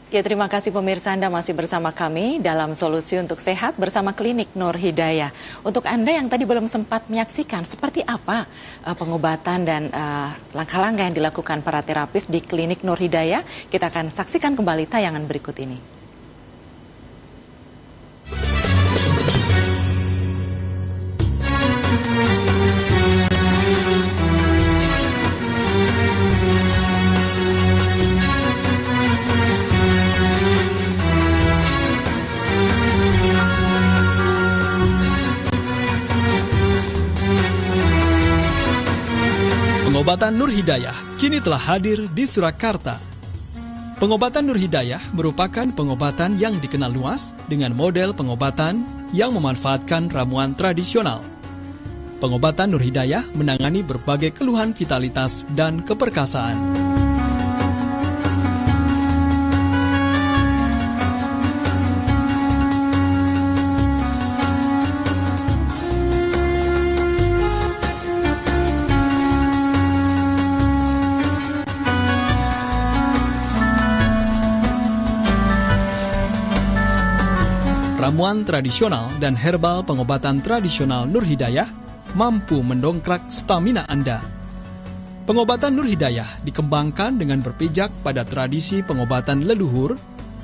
Ya, terima kasih pemirsa, Anda masih bersama kami dalam Solusi untuk Sehat bersama Klinik Nur Hidayah. Untuk Anda yang tadi belum sempat menyaksikan seperti apa pengobatan dan langkah-langkah yang dilakukan para terapis di Klinik Nur Hidayah, kita akan saksikan kembali tayangan berikut ini. Pengobatan Nur Hidayah kini telah hadir di Surakarta. Pengobatan Nur Hidayah merupakan pengobatan yang dikenal luas dengan model pengobatan yang memanfaatkan ramuan tradisional. Pengobatan Nur Hidayah menangani berbagai keluhan vitalitas dan keperkasaan. Ramuan tradisional dan herbal pengobatan tradisional Nur Hidayah mampu mendongkrak stamina Anda. Pengobatan Nur Hidayah dikembangkan dengan berpijak pada tradisi pengobatan leluhur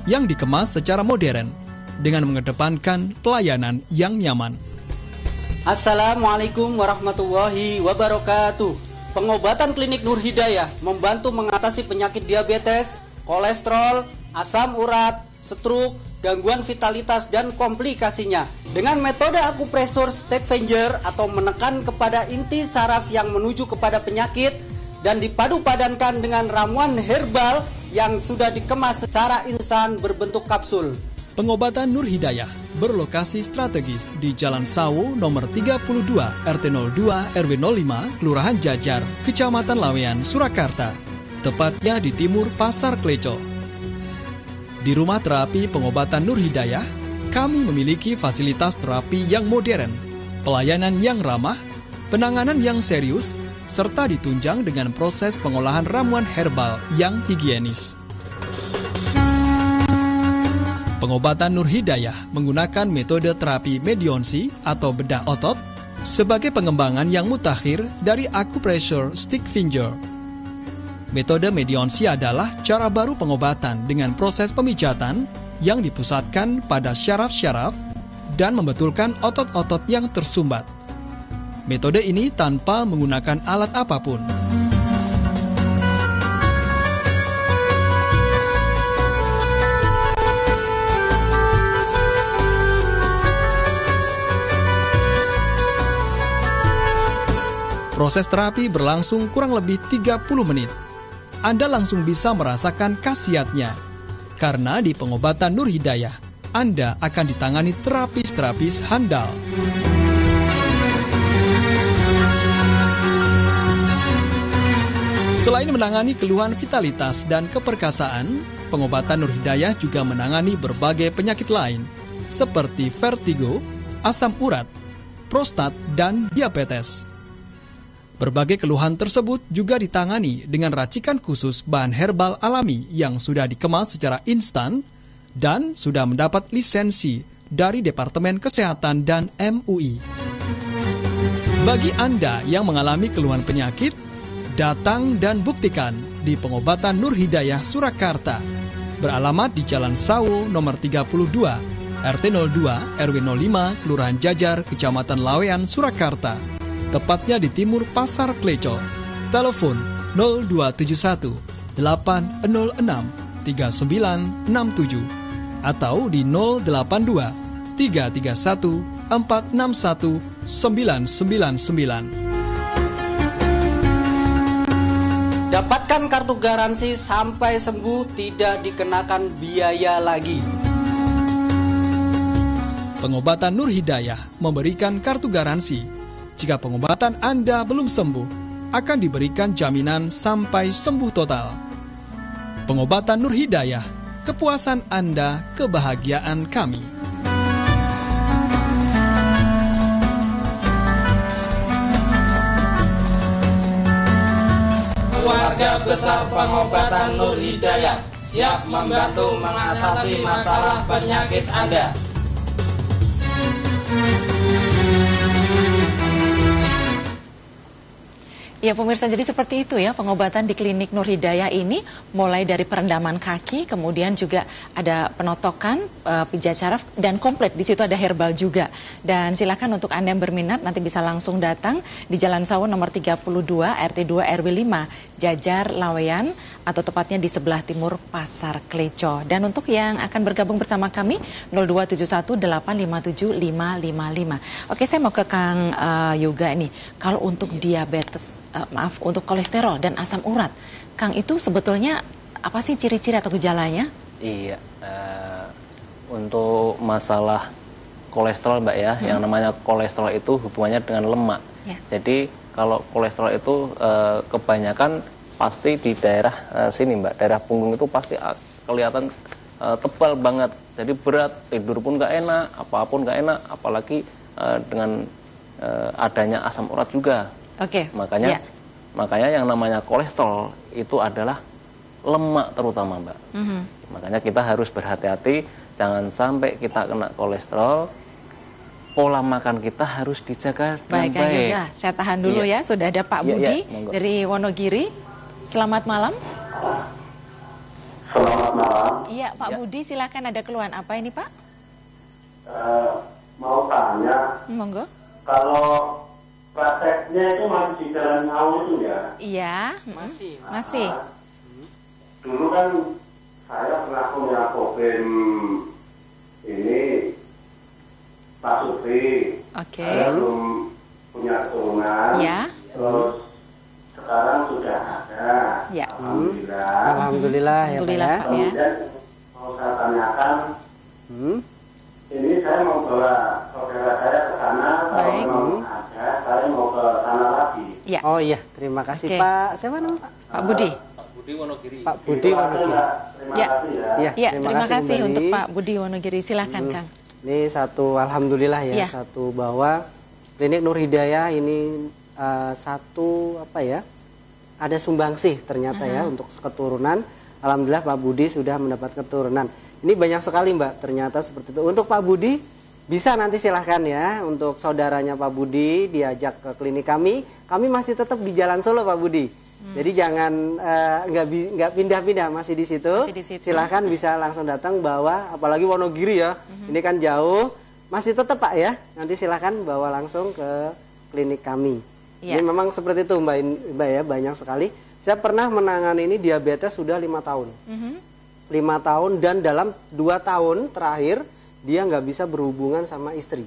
yang dikemas secara modern dengan mengedepankan pelayanan yang nyaman. Assalamualaikum warahmatullahi wabarakatuh. Pengobatan Klinik Nur Hidayah membantu mengatasi penyakit diabetes, kolesterol, asam urat, stroke, gangguan vitalitas dan komplikasinya. Dengan metode akupresur step finger atau menekan kepada inti saraf yang menuju kepada penyakit dan dipadu-padankan dengan ramuan herbal yang sudah dikemas secara instan berbentuk kapsul. Pengobatan Nur Hidayah berlokasi strategis di Jalan Sawu nomor 32 RT 02 RW 05 Kelurahan Jajar, Kecamatan Lawean, Surakarta, tepatnya di timur Pasar Kleco. Di rumah terapi pengobatan Nur Hidayah, kami memiliki fasilitas terapi yang modern, pelayanan yang ramah, penanganan yang serius, serta ditunjang dengan proses pengolahan ramuan herbal yang higienis. Pengobatan Nur Hidayah menggunakan metode terapi medionsi atau bedah otot sebagai pengembangan yang mutakhir dari akupressure stick finger. Metode medionsi adalah cara baru pengobatan dengan proses pemijatan yang dipusatkan pada syaraf-syaraf dan membetulkan otot-otot yang tersumbat. Metode ini tanpa menggunakan alat apapun. Proses terapi berlangsung kurang lebih 30 menit. Anda langsung bisa merasakan khasiatnya. Karena di pengobatan Nur Hidayah, Anda akan ditangani terapis-terapis handal. Selain menangani keluhan vitalitas dan keperkasaan, pengobatan Nur Hidayah juga menangani berbagai penyakit lain, seperti vertigo, asam urat, prostat, dan diabetes. Berbagai keluhan tersebut juga ditangani dengan racikan khusus bahan herbal alami yang sudah dikemas secara instan dan sudah mendapat lisensi dari Departemen Kesehatan dan MUI. Bagi Anda yang mengalami keluhan penyakit, datang dan buktikan di pengobatan Nur Hidayah Surakarta, beralamat di Jalan Sawu nomor 32, RT 02, RW 05, Kelurahan Jajar, Kecamatan Lawean, Surakarta, tepatnya di timur Pasar Kleco. Telepon 0271 806 3967 atau di 082 331 461 999. Dapatkan kartu garansi sampai sembuh, tidak dikenakan biaya lagi. Pengobatan Nur Hidayah memberikan kartu garansi. Jika pengobatan Anda belum sembuh, akan diberikan jaminan sampai sembuh total. Pengobatan Nur Hidayah, kepuasan Anda, kebahagiaan kami. Keluarga besar pengobatan Nur Hidayah, siap membantu mengatasi masalah penyakit Anda. Ya pemirsa, jadi seperti itu ya pengobatan di klinik Nur Hidayah ini, mulai dari perendaman kaki, kemudian juga ada penotokan, pijat syaraf, dan komplit di situ ada herbal juga. Dan silakan untuk Anda yang berminat nanti bisa langsung datang di Jalan Sawo nomor 32 RT 2 RW 5 Jajar Laweyan, atau tepatnya di sebelah timur Pasar Kleco. Dan untuk yang akan bergabung bersama kami 0271857555. Oke, saya mau ke Kang Yoga ini. Kalau untuk diabetes, untuk kolesterol dan asam urat, Kang, itu sebetulnya apa sih ciri-ciri atau gejalanya? Iya, untuk masalah kolesterol Mbak ya, yang namanya kolesterol itu hubungannya dengan lemak. Ya. Jadi kalau kolesterol itu kebanyakan pasti di daerah sini Mbak, daerah punggung itu pasti kelihatan tebal banget. Jadi berat, tidur pun nggak enak, apapun nggak enak, apalagi dengan adanya asam urat juga. Oke. Makanya yang namanya kolesterol itu adalah lemak terutama Mbak. Makanya kita harus berhati-hati, jangan sampai kita kena kolesterol. Pola makan kita harus dijaga dengan baik. Juga. Saya tahan dulu ya. Sudah ada Pak Budi dari Wonogiri. Selamat malam. Selamat malam. Iya, Pak Budi, silakan, ada keluhan apa ini Pak? Mau tanya. Monggo. Kalau prakteknya itu masih di Jalan Sawo itu ya? Iya. Masih. Dulu kan saya pernah punya problem ini, Pak Supri. Oke. Saya belum punya keturunan. Ya. Terus sekarang sudah ada. Ya. Alhamdulillah. Alhamdulillah ya Pak ya. Kemudian mau saya tanyakan, ini saya mau bawa saudara saya ke sana. Kalau memang ada, saya mau ke sana lagi. Ya. Oh iya, terima kasih Pak. Siapa nama Pak? Pak Budi. Pak Budi Wonogiri. Pak Budi Wonogiri. Terima kasih ya. Ya, terima kasih untuk Pak Budi Wonogiri. Silahkan Kang. Ini satu alhamdulillah ya, satu bahwa klinik Nur Hidayah ini satu apa ya? Ada sumbangsih ternyata ya untuk keturunan. Alhamdulillah Pak Budi sudah mendapat keturunan. Ini banyak sekali Mbak, ternyata seperti itu. Untuk Pak Budi bisa nanti silahkan ya, untuk saudaranya Pak Budi diajak ke klinik kami. Kami masih tetap di Jalan Solo Pak Budi. Jadi jangan nggak pindah-pindah, masih di situ. Silahkan bisa langsung datang bawa, apalagi Wonogiri ya. Ini kan jauh, masih tetap Pak ya. Nanti silahkan bawa langsung ke klinik kami. Ini memang seperti itu Mbak ya, banyak sekali. Saya pernah menangani ini diabetes sudah 5 tahun. 5 tahun dan dalam 2 tahun terakhir dia nggak bisa berhubungan sama istri.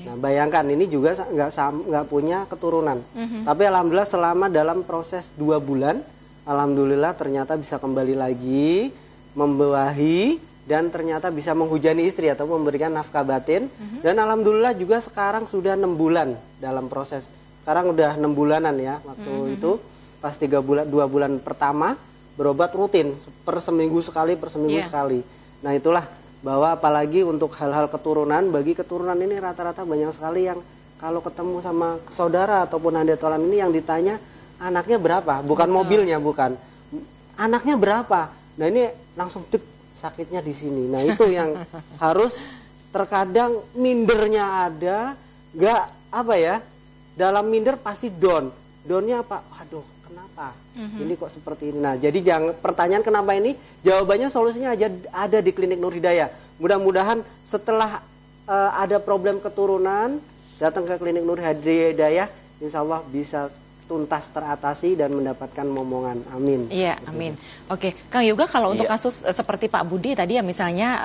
Nah bayangkan ini juga nggak punya keturunan. Tapi alhamdulillah selama dalam proses 2 bulan, alhamdulillah ternyata bisa kembali lagi membawahi dan ternyata bisa menghujani istri atau memberikan nafkah batin. Dan alhamdulillah juga sekarang sudah 6 bulan dalam proses. Sekarang udah 6 bulanan ya waktu itu, pas 2 bulan pertama berobat rutin per seminggu sekali. Nah itulah bahwa apalagi untuk hal-hal keturunan, bagi keturunan ini rata-rata banyak sekali yang kalau ketemu sama saudara ataupun handetolan ini yang ditanya anaknya berapa, bukan mobilnya, bukan anaknya berapa. Nah ini langsung sakitnya di sini. Nah itu yang harus terkadang mindernya ada, nggak apa ya, dalam minder pasti downnya apa? Aduh, kenapa? Ini kok seperti ini. Nah, jadi pertanyaan kenapa ini, jawabannya solusinya ada di klinik Nur Hidayah. Mudah-mudahan setelah ada problem keturunan, datang ke klinik Nur Hidayah, insya Allah bisa tuntas teratasi dan mendapatkan momongan. Amin. Iya, amin. Oke, Kang Yoga, kalau untuk kasus seperti Pak Budi tadi ya misalnya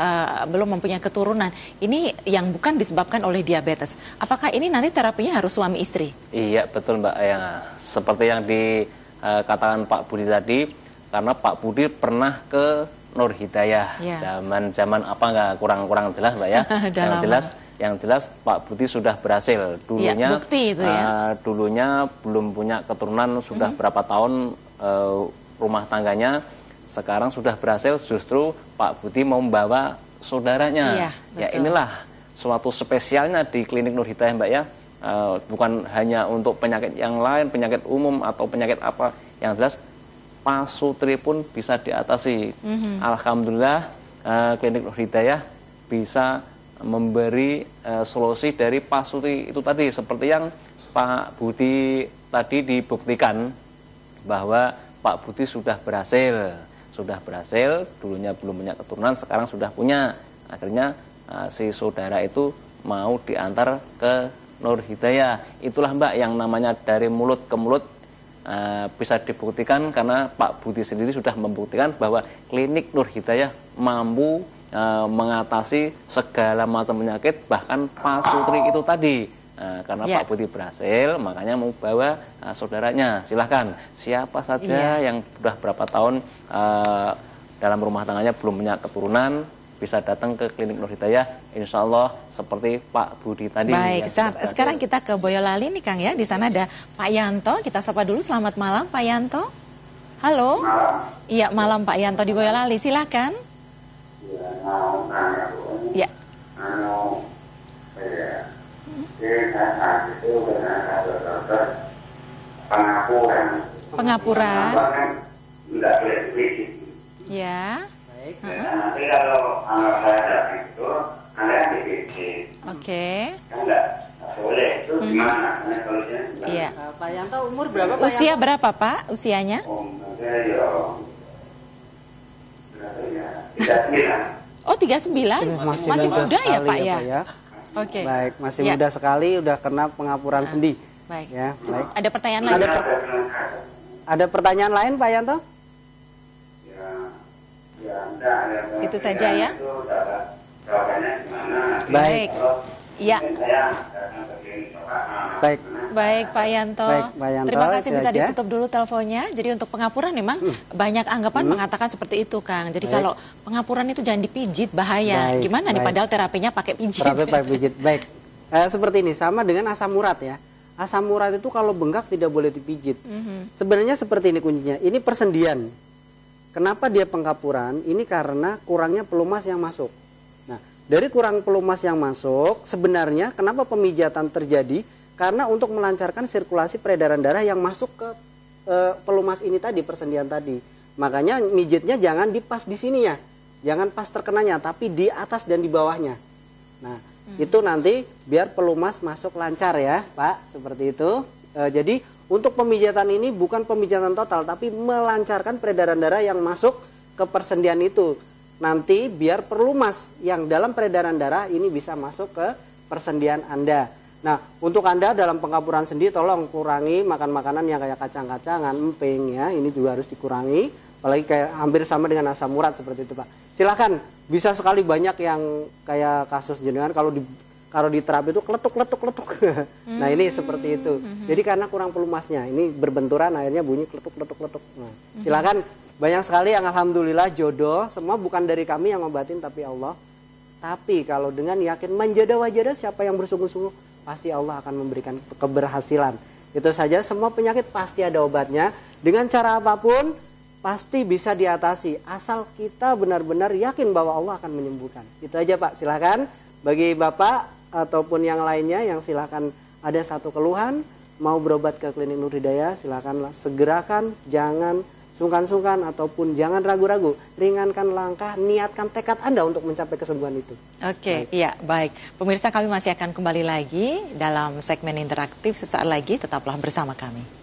belum mempunyai keturunan, ini yang bukan disebabkan oleh diabetes. Apakah ini nanti terapinya harus suami istri? Iya, betul Mbak. Ya, seperti yang dikatakan Pak Budi tadi, karena Pak Budi pernah ke Nur Hidayah. Zaman apa nggak kurang jelas Mbak ya. Yang jelas Pak Budi sudah berhasil. Dulunya dulunya belum punya keturunan, sudah berapa tahun rumah tangganya, sekarang sudah berhasil. Justru Pak Budi mau membawa saudaranya. Ya inilah suatu spesialnya di klinik Nur Hidayah Mbak ya. Bukan hanya untuk penyakit yang lain, penyakit umum atau penyakit apa, yang jelas pasutri pun bisa diatasi. Alhamdulillah Klinik Nur Hidayah bisa memberi solusi dari pasutri itu tadi, seperti yang Pak Budi tadi dibuktikan bahwa Pak Budi sudah berhasil, dulunya belum punya keturunan, sekarang sudah punya. Akhirnya si saudara itu mau diantar ke Nur Hidayah. Itulah Mbak yang namanya dari mulut ke mulut bisa dibuktikan, karena Pak Budi sendiri sudah membuktikan bahwa Klinik Nur Hidayah mampu mengatasi segala macam penyakit, bahkan pasutri itu tadi. Karena Pak Budi berhasil, makanya mau bawa saudaranya. Silahkan, siapa saja yang sudah berapa tahun dalam rumah tangganya belum punya keturunan, bisa datang ke Klinik Nur Hidayah, insya Allah seperti Pak Budi tadi. Baik, sekarang kita ke Boyolali nih Kang ya. Di sana ada Pak Yanto. Kita sapa dulu. Selamat malam Pak Yanto. Halo. Iya, malam Pak Yanto di Boyolali. Silakan. Ya. Pengapuran. Ya. Baik. Nanti kalau saya datang itu, Anda yang dipijit. Oke. Kan nggak boleh. Itu gimana? Iya. Pak Yanto umur berapa Pak Usia Yanto? berapa Pak usianya? Oh 39? Masih muda ya Pak ya? Oke. Baik, masih muda sekali, udah kena pengapuran sendi. Baik. Ya, baik. Ada pertanyaan lain? Ada pertanyaan lain Pak Yanto? Itu saja ya. Baik. Ya. Baik. Baik Pak Yanto. Baik, Pak Yanto, Terima kasih, bisa aja. ditutup dulu teleponnya. Jadi untuk pengapuran memang banyak anggapan mengatakan seperti itu Kang. Jadi kalau pengapuran itu jangan dipijit, bahaya. Gimana nih padahal terapinya pakai pijit. Terapi pakai pijit. Baik. Seperti ini, sama dengan asam urat ya. Asam urat itu kalau bengkak tidak boleh dipijit. Sebenarnya seperti ini kuncinya. Ini persendian. Kenapa dia pengapuran? Ini karena kurangnya pelumas yang masuk. Nah, dari kurang pelumas yang masuk, sebenarnya kenapa pemijatan terjadi? Karena untuk melancarkan sirkulasi peredaran darah yang masuk ke pelumas ini tadi, persendian tadi. Makanya mijitnya jangan di pas di sini ya. Jangan pas terkenanya, tapi di atas dan di bawahnya. Nah, itu nanti biar pelumas masuk lancar ya, Pak. Seperti itu. Jadi untuk pemijatan ini bukan pemijatan total, tapi melancarkan peredaran darah yang masuk ke persendian itu. Nanti biar pelumas yang dalam peredaran darah ini bisa masuk ke persendian Anda. Nah, untuk Anda dalam pengapuran sendi, tolong kurangi makan makanan yang kayak kacang-kacangan, emping ya. Ini juga harus dikurangi. Apalagi kayak hampir sama dengan asam urat seperti itu Pak. Silahkan, bisa sekali banyak yang kayak kasus jenengan kalau di terapi itu kletuk. Nah ini seperti itu. Jadi karena kurang pelumasnya, ini berbenturan akhirnya bunyi kletuk. Nah, silakan, banyak sekali yang alhamdulillah jodoh, semua bukan dari kami yang ngobatin tapi Allah. Tapi kalau dengan yakin menjodoh-wajodoh, siapa yang bersungguh-sungguh, pasti Allah akan memberikan keberhasilan. Itu saja, semua penyakit pasti ada obatnya. Dengan cara apapun pasti bisa diatasi, asal kita benar-benar yakin bahwa Allah akan menyembuhkan. Itu aja Pak, silakan. Bagi Bapak ataupun yang lainnya yang silakan ada satu keluhan mau berobat ke Klinik Nur Hidayah, silakanlah segerakan, jangan sungkan-sungkan ataupun jangan ragu-ragu, ringankan langkah, niatkan tekad Anda untuk mencapai kesembuhan itu. Oke, iya baik. Pemirsa, kami masih akan kembali lagi dalam segmen interaktif sesaat lagi, tetaplah bersama kami.